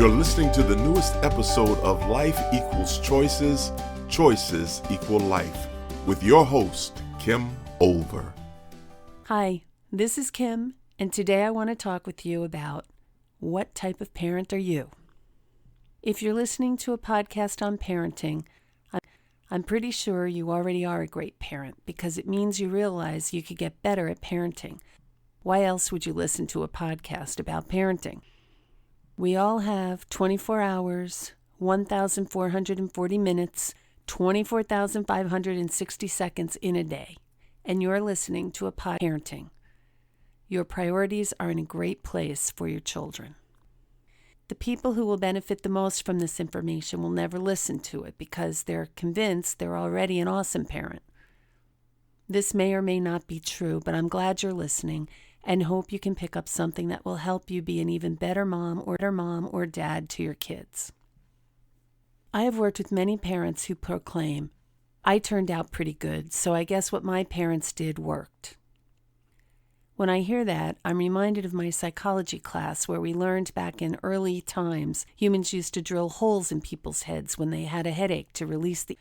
You're listening to the newest episode of Life Equals Choices, Choices Equal Life, with your host, Kim Olver. Hi, this is Kim, and today I want to talk with you about what type of parent are you? If you're listening to a podcast on parenting, I'm pretty sure you already are a great parent because it means you realize you could get better at parenting. Why else would you listen to a podcast about parenting? We all have 24 hours, 1,440 minutes, 24,560 seconds in a day, and you're listening to a parenting. Your priorities are in a great place for your children. The people who will benefit the most from this information will never listen to it because they're convinced they're already an awesome parent. This may or may not be true, but I'm glad you're listening and hope you can pick up something that will help you be an even better mom or dad to your kids. I have worked with many parents who proclaim, I turned out pretty good, so I guess what my parents did worked. When I hear that, I'm reminded of my psychology class where we learned back in early times humans used to drill holes in people's heads when they had a headache to release the...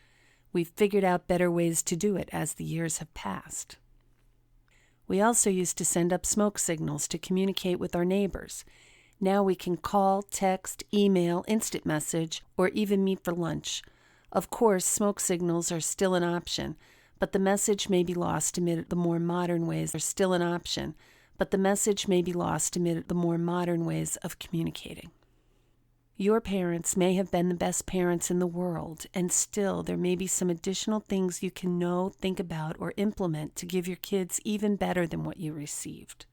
We've figured out better ways to do it as the years have passed. We also used to send up smoke signals to communicate with our neighbors. Now we can call, text, email, instant message, or even meet for lunch. Of course, smoke signals are still an option, but the message may be lost amid the more modern ways of communicating. Your parents may have been the best parents in the world, and still there may be some additional things you can know, think about, or implement to give your kids even better than what you received.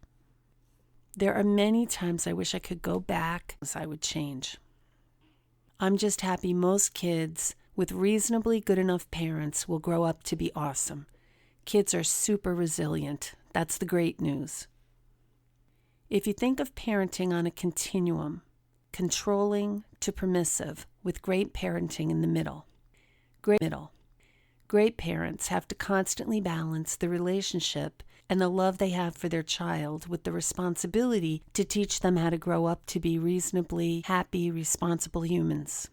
There are many times I wish I could go back, as I would change. I'm just happy most kids with reasonably good enough parents will grow up to be awesome. Kids are super resilient. That's the great news. If you think of parenting on a continuum, controlling to permissive, with great parenting in the middle. Great parents have to constantly balance the relationship and the love they have for their child with the responsibility to teach them how to grow up to be reasonably happy, responsible humans.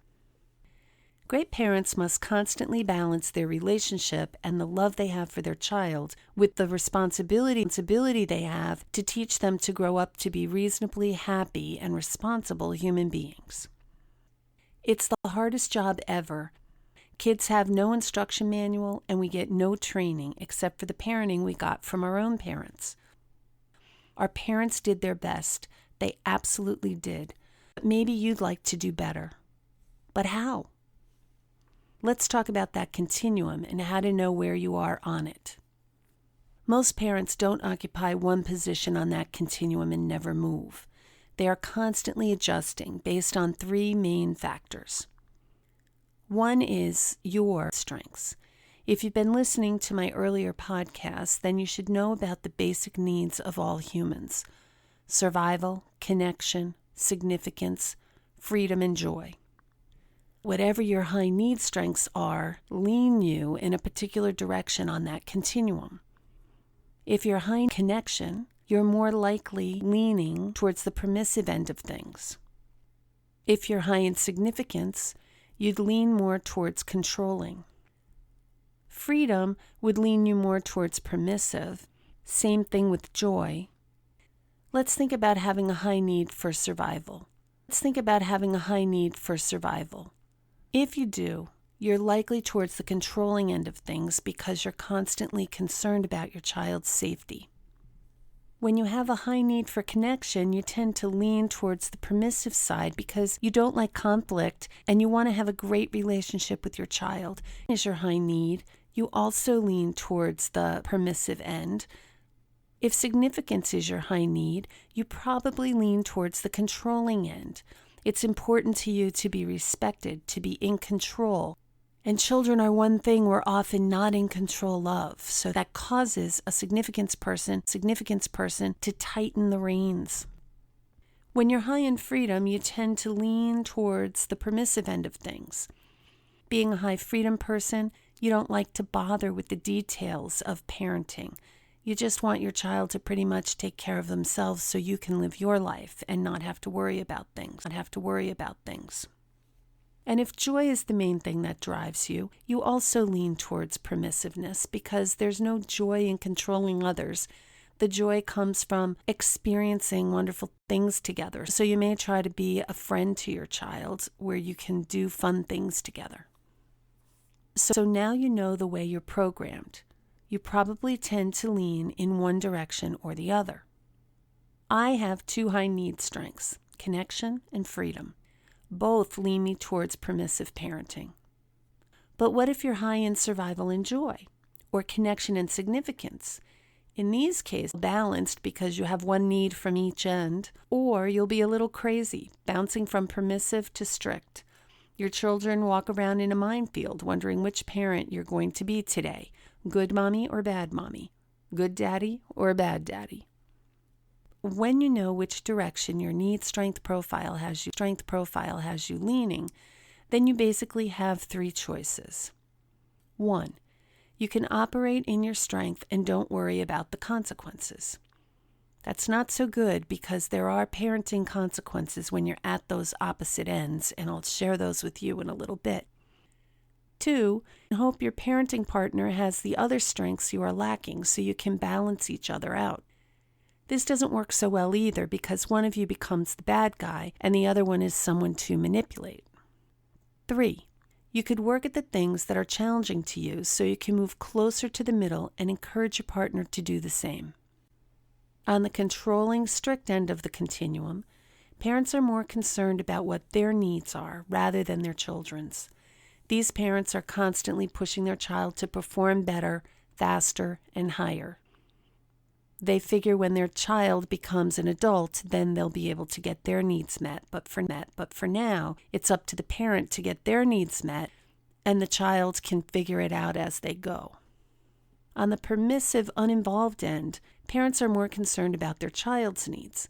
Great parents must constantly balance their relationship and the love they have for their child with the responsibility they have to teach them to grow up to be reasonably happy and responsible human beings. It's the hardest job ever. Kids have no instruction manual and we get no training except for the parenting we got from our own parents. Our parents did their best. They absolutely did. But maybe you'd like to do better. But how? Let's talk about that continuum and how to know where you are on it. Most parents don't occupy one position on that continuum and never move. They are constantly adjusting based on three main factors. One is your strengths. If you've been listening to my earlier podcasts, then you should know about the basic needs of all humans: survival, connection, significance, freedom, and joy. Whatever your high need strengths are, lean you in a particular direction on that continuum. If you're high in connection, you're more likely leaning towards the permissive end of things. If you're high in significance, you'd lean more towards controlling. Freedom would lean you more towards permissive. Same thing with joy. Let's think about having a high need for survival. If you do, you're likely towards the controlling end of things because you're constantly concerned about your child's safety. When you have a high need for connection, you tend to lean towards the permissive side because you don't like conflict and you want to have a great relationship with your child. Is your high need, you also lean towards the permissive end. If significance is your high need, you probably lean towards the controlling end. It's important to you to be respected, to be in control. And children are one thing we're often not in control of, so that causes a significance person to tighten the reins. When you're high in freedom, you tend to lean towards the permissive end of things. Being a high freedom person, you don't like to bother with the details of parenting. You just want your child to pretty much take care of themselves so you can live your life and not have to worry about things. And if joy is the main thing that drives you, you also lean towards permissiveness because there's no joy in controlling others. The joy comes from experiencing wonderful things together. So you may try to be a friend to your child where you can do fun things together. So now you know the way you're programmed. You probably tend to lean in one direction or the other. I have two high need strengths, connection and freedom. Both lean me towards permissive parenting. But what if you're high in survival and joy, or connection and significance? In these cases, balanced because you have one need from each end, or you'll be a little crazy, bouncing from permissive to strict. Your children walk around in a minefield wondering which parent you're going to be today, good mommy or bad mommy, good daddy or bad daddy. When you know which direction your need strength profile has you leaning, then you basically have three choices. 1. You can operate in your strength and don't worry about the consequences. That's not so good because there are parenting consequences when you're at those opposite ends, and I'll share those with you in a little bit. 2, hope your parenting partner has the other strengths you are lacking so you can balance each other out. This doesn't work so well either because one of you becomes the bad guy and the other one is someone to manipulate. 3, you could work at the things that are challenging to you so you can move closer to the middle and encourage your partner to do the same. On the controlling, strict end of the continuum, parents are more concerned about what their needs are rather than their children's. These parents are constantly pushing their child to perform better, faster, and higher. They figure when their child becomes an adult, then they'll be able to get their needs met. But for now, it's up to the parent to get their needs met, and the child can figure it out as they go. On the permissive, uninvolved end, parents are more concerned about their child's needs.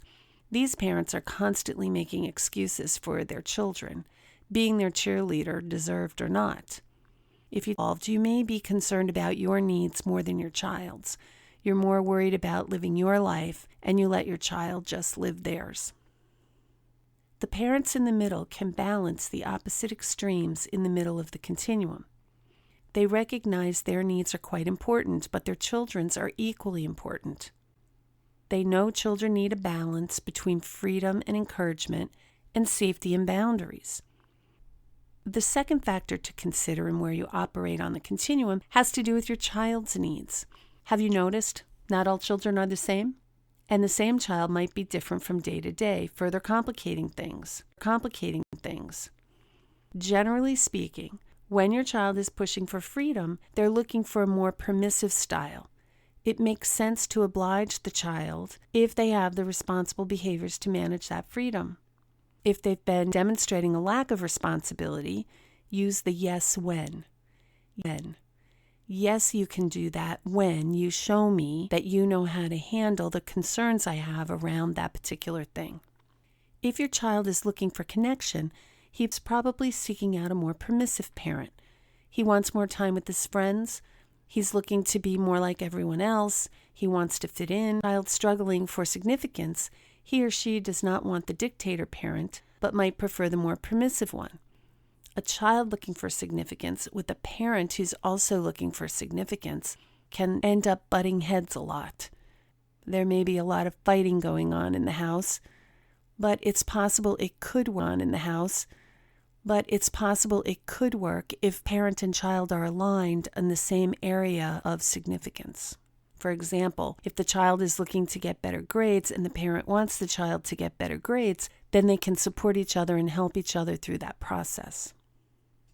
These parents are constantly making excuses for their children, being their cheerleader, deserved or not. If you're involved, you may be concerned about your needs more than your child's. You're more worried about living your life, and you let your child just live theirs. The parents in the middle can balance the opposite extremes in the middle of the continuum. They recognize their needs are quite important, but their children's are equally important. They know children need a balance between freedom and encouragement and safety and boundaries. The second factor to consider in where you operate on the continuum has to do with your child's needs. Have you noticed not all children are the same? And the same child might be different from day to day, further complicating things. Generally speaking, when your child is pushing for freedom, they're looking for a more permissive style. It makes sense to oblige the child if they have the responsible behaviors to manage that freedom. If they've been demonstrating a lack of responsibility, use the yes when. Yes, you can do that when you show me that you know how to handle the concerns I have around that particular thing. If your child is looking for connection, he's probably seeking out a more permissive parent. He wants more time with his friends. He's looking to be more like everyone else. He wants to fit in. Child struggling for significance, he or she does not want the dictator parent, but might prefer the more permissive one. A child looking for significance with a parent who's also looking for significance can end up butting heads a lot. There may be a lot of fighting going on in the house, but it's possible it could work if parent and child are aligned in the same area of significance. For example, if the child is looking to get better grades and the parent wants the child to get better grades, then they can support each other and help each other through that process.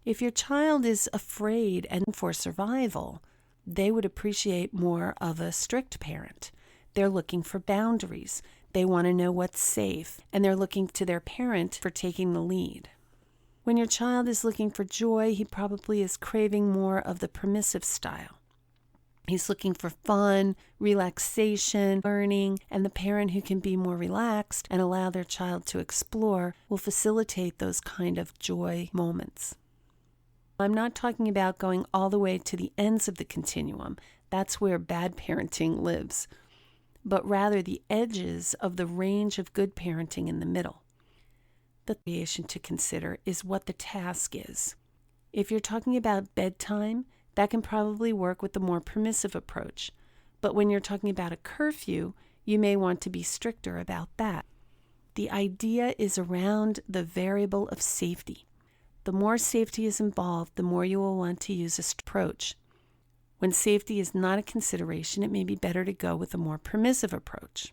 If your child is afraid and for survival, they would appreciate more of a strict parent. They're looking for boundaries. They want to know what's safe, and they're looking to their parent for taking the lead. When your child is looking for joy, he probably is craving more of the permissive style. He's looking for fun, relaxation, learning, and the parent who can be more relaxed and allow their child to explore will facilitate those kind of joy moments. I'm not talking about going all the way to the ends of the continuum. That's where bad parenting lives, but rather the edges of the range of good parenting in the middle. The variation to consider is what the task is. If you're talking about bedtime, that can probably work with the more permissive approach. But when you're talking about a curfew, you may want to be stricter about that. The idea is around the variable of safety. The more safety is involved, the more you will want to use this approach. When safety is not a consideration, it may be better to go with a more permissive approach.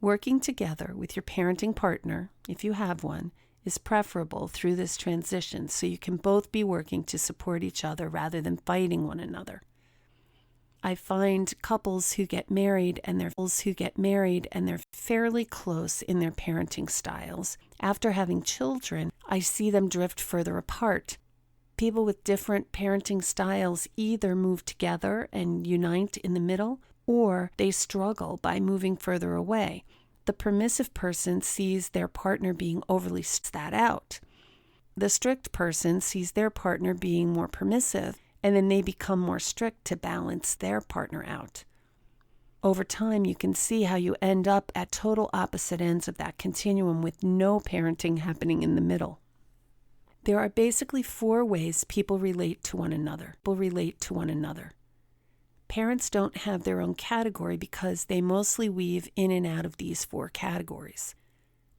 Working together with your parenting partner, if you have one, is preferable through this transition, so you can both be working to support each other rather than fighting one another. I find couples who get married and they're fairly close in their parenting styles. After having children, I see them drift further apart. People with different parenting styles either move together and unite in the middle, or they struggle by moving further away. The permissive person sees their partner being overly that out. The strict person sees their partner being more permissive, and then they become more strict to balance their partner out. Over time, you can see how you end up at total opposite ends of that continuum with no parenting happening in the middle. There are basically 4 ways people relate to one another. Parents don't have their own category because they mostly weave in and out of these 4 categories.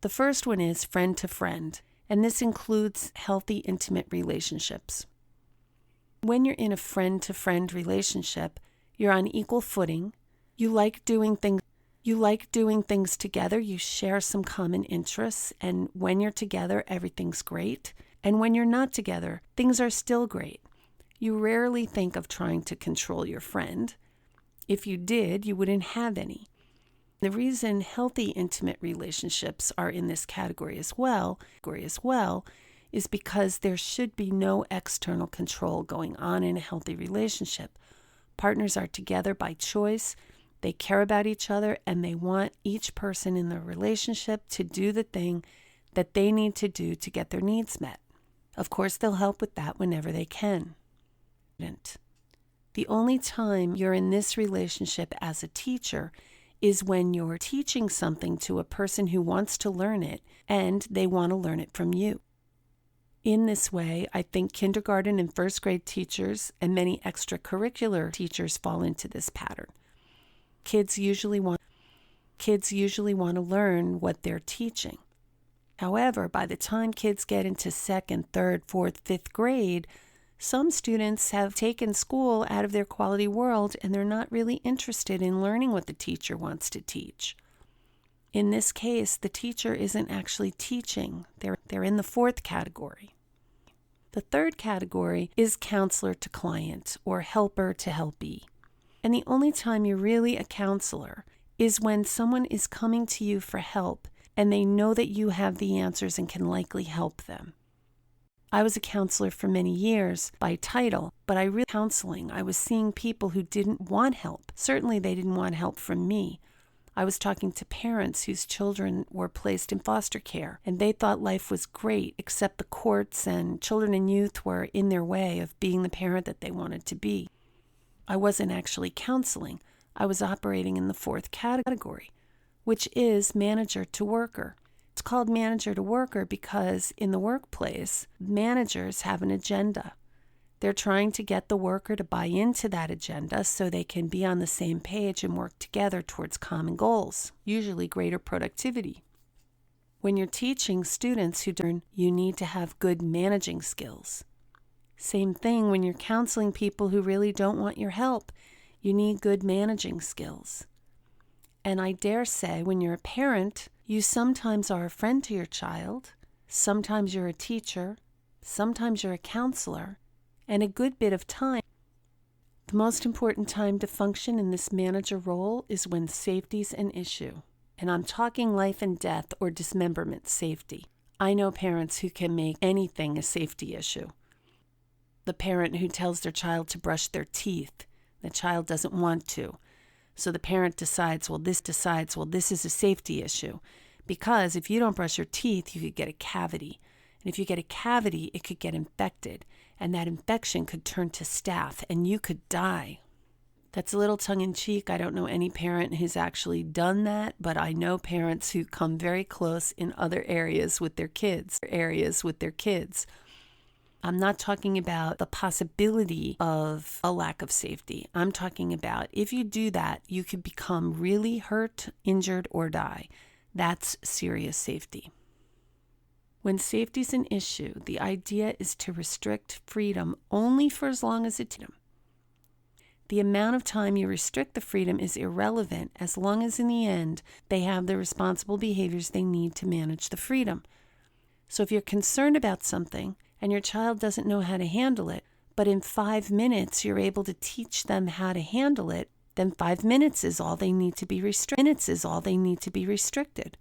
The first one is friend to friend, and this includes healthy, intimate relationships. When you're in a friend to friend relationship, you're on equal footing. You like doing things together. You share some common interests, and when you're together, everything's great. And when you're not together, things are still great. You rarely think of trying to control your friend. If you did, you wouldn't have any. The reason healthy, intimate relationships are in this category as well is because there should be no external control going on in a healthy relationship. Partners are together by choice. They care about each other, and they want each person in the relationship to do the thing that they need to do to get their needs met. Of course, they'll help with that whenever they can. The only time you're in this relationship as a teacher is when you're teaching something to a person who wants to learn it, and they want to learn it from you. In this way, I think kindergarten and first grade teachers and many extracurricular teachers fall into this pattern. Kids usually want to learn what they're teaching. However, by the time kids get into 2nd, 3rd, 4th, 5th grade, some students have taken school out of their quality world and they're not really interested in learning what the teacher wants to teach. In this case, the teacher isn't actually teaching. They're in the 4th category. The 3rd category is counselor to client or helper to helpee. And the only time you're really a counselor is when someone is coming to you for help and they know that you have the answers and can likely help them. I was a counselor for many years by title, but I was seeing people who didn't want help. Certainly they didn't want help from me. I was talking to parents whose children were placed in foster care, and they thought life was great, except the courts and children and youth were in their way of being the parent that they wanted to be. I wasn't actually counseling. I was operating in the 4th category, which is manager to worker. It's called manager to worker because in the workplace, managers have an agenda. They're trying to get the worker to buy into that agenda so they can be on the same page and work together towards common goals, usually greater productivity. When you're teaching students who learn, you need to have good managing skills. Same thing when you're counseling people who really don't want your help. You need good managing skills. And I dare say when you're a parent, you sometimes are a friend to your child, sometimes you're a teacher, sometimes you're a counselor, and a good bit of time. The most important time to function in this manager role is when safety's an issue. And I'm talking life and death or dismemberment safety. I know parents who can make anything a safety issue. The parent who tells their child to brush their teeth, the child doesn't want to. So the parent decides, this is a safety issue. Because if you don't brush your teeth, you could get a cavity. And if you get a cavity, it could get infected. And that infection could turn to staph, and you could die. That's a little tongue-in-cheek. I don't know any parent who's actually done that, but I know parents who come very close in other areas with their kids. I'm not talking about the possibility of a lack of safety. I'm talking about if you do that, you could become really hurt, injured, or die. That's serious safety. When safety is an issue, the idea is to restrict freedom only for as long as it's freedom. The amount of time you restrict the freedom is irrelevant as long as in the end they have the responsible behaviors they need to manage the freedom. So if you're concerned about something and your child doesn't know how to handle it, but in 5 minutes you're able to teach them how to handle it, then 5 minutes is all they need to be restricted.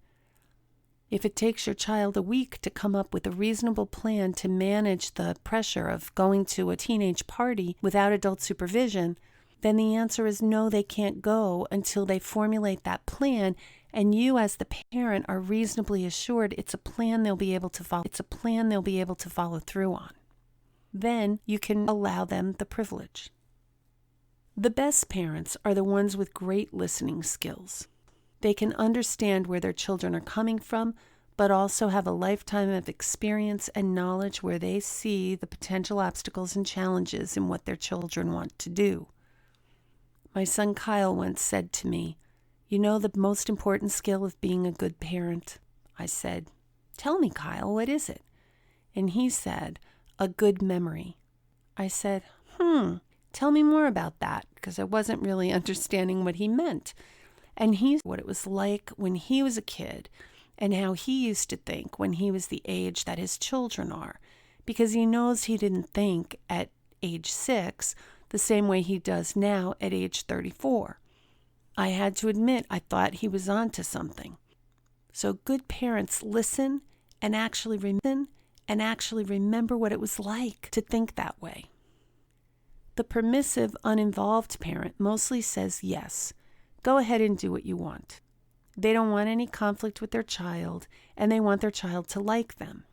If it takes your child a week to come up with a reasonable plan to manage the pressure of going to a teenage party without adult supervision, then the answer is no, they can't go until they formulate that plan, and you as the parent are reasonably assured it's a plan they'll be able to follow through on. Then you can allow them the privilege. The best parents are the ones with great listening skills. They can understand where their children are coming from, but also have a lifetime of experience and knowledge where they see the potential obstacles and challenges in what their children want to do. My son Kyle once said to me, "You know the most important skill of being a good parent?" I said, "Tell me, Kyle, what is it?" And he said, "A good memory." I said, tell me more about that, because I wasn't really understanding what he meant. And he what it was like when he was a kid and how he used to think when he was the age that his children are, because he knows he didn't think at age 6 the same way he does now at age 34. I had to admit I thought he was onto something. So good parents listen and actually remember what it was like to think that way. The permissive, uninvolved parent mostly says yes. Go ahead and do what you want. They don't want any conflict with their child, and they want their child to like them.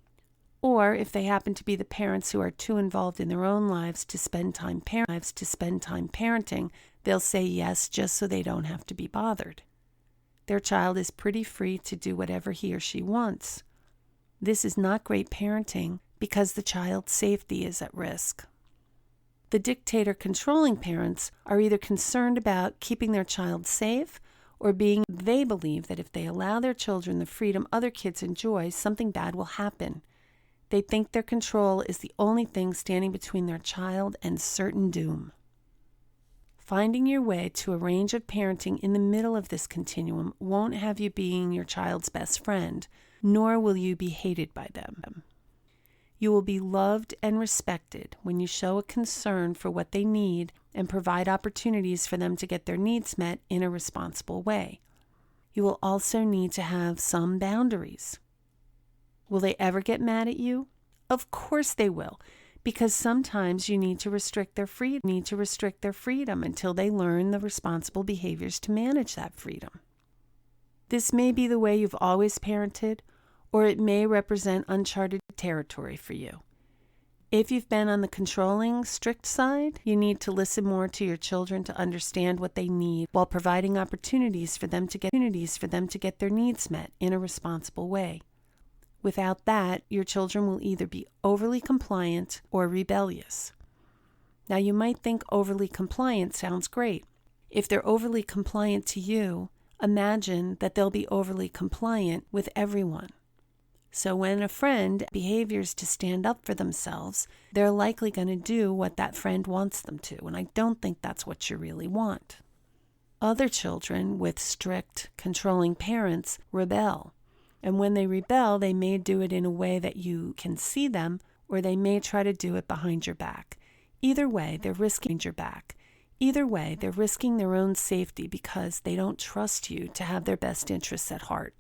Or if they happen to be the parents who are too involved in their own lives to spend time parenting, they'll say yes just so they don't have to be bothered. Their child is pretty free to do whatever he or she wants. This is not great parenting because the child's safety is at risk. The dictator controlling parents are either concerned about keeping their child safe or they believe that if they allow their children the freedom other kids enjoy, something bad will happen. They think their control is the only thing standing between their child and certain doom. Finding your way to a range of parenting in the middle of this continuum won't have you being your child's best friend, nor will you be hated by them. You will be loved and respected when you show a concern for what they need and provide opportunities for them to get their needs met in a responsible way. You will also need to have some boundaries. Will they ever get mad at you? Of course they will, because sometimes you need to restrict their freedom until they learn the responsible behaviors to manage that freedom. This may be the way you've always parented, or it may represent uncharted territory for you. If you've been on the controlling, strict side, you need to listen more to your children to understand what they need while providing opportunities for them to get their needs met in a responsible way. Without that, your children will either be overly compliant or rebellious. Now, you might think overly compliant sounds great. If they're overly compliant to you, imagine that they'll be overly compliant with everyone. So when a friend behaviors to stand up for themselves, they're likely going to do what that friend wants them to, and I don't think that's what you really want. Other children with strict, controlling parents rebel. And when they rebel, they may do it in a way that you can see them, or they may try to do it behind your back. Either way, they're risking their own safety because they don't trust you to have their best interests at heart.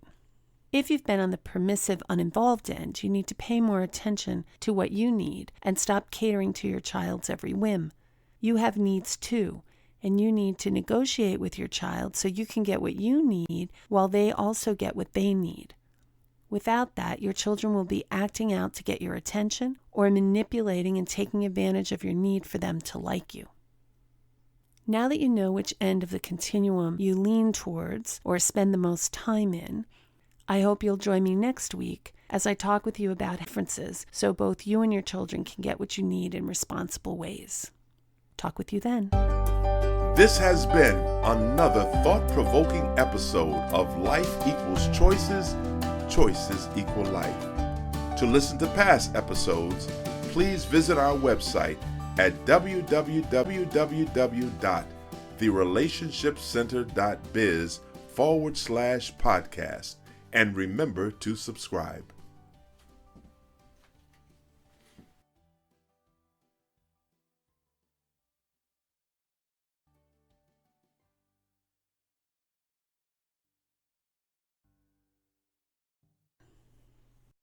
If you've been on the permissive, uninvolved end, you need to pay more attention to what you need and stop catering to your child's every whim. You have needs too, and you need to negotiate with your child so you can get what you need while they also get what they need. Without that, your children will be acting out to get your attention or manipulating and taking advantage of your need for them to like you. Now that you know which end of the continuum you lean towards or spend the most time in, I hope you'll join me next week as I talk with you about differences so both you and your children can get what you need in responsible ways. Talk with you then. This has been another thought-provoking episode of Life Equals Choices, Choices Equal Life. To listen to past episodes, please visit our website at www.therelationshipcenter.biz/podcast and remember to subscribe.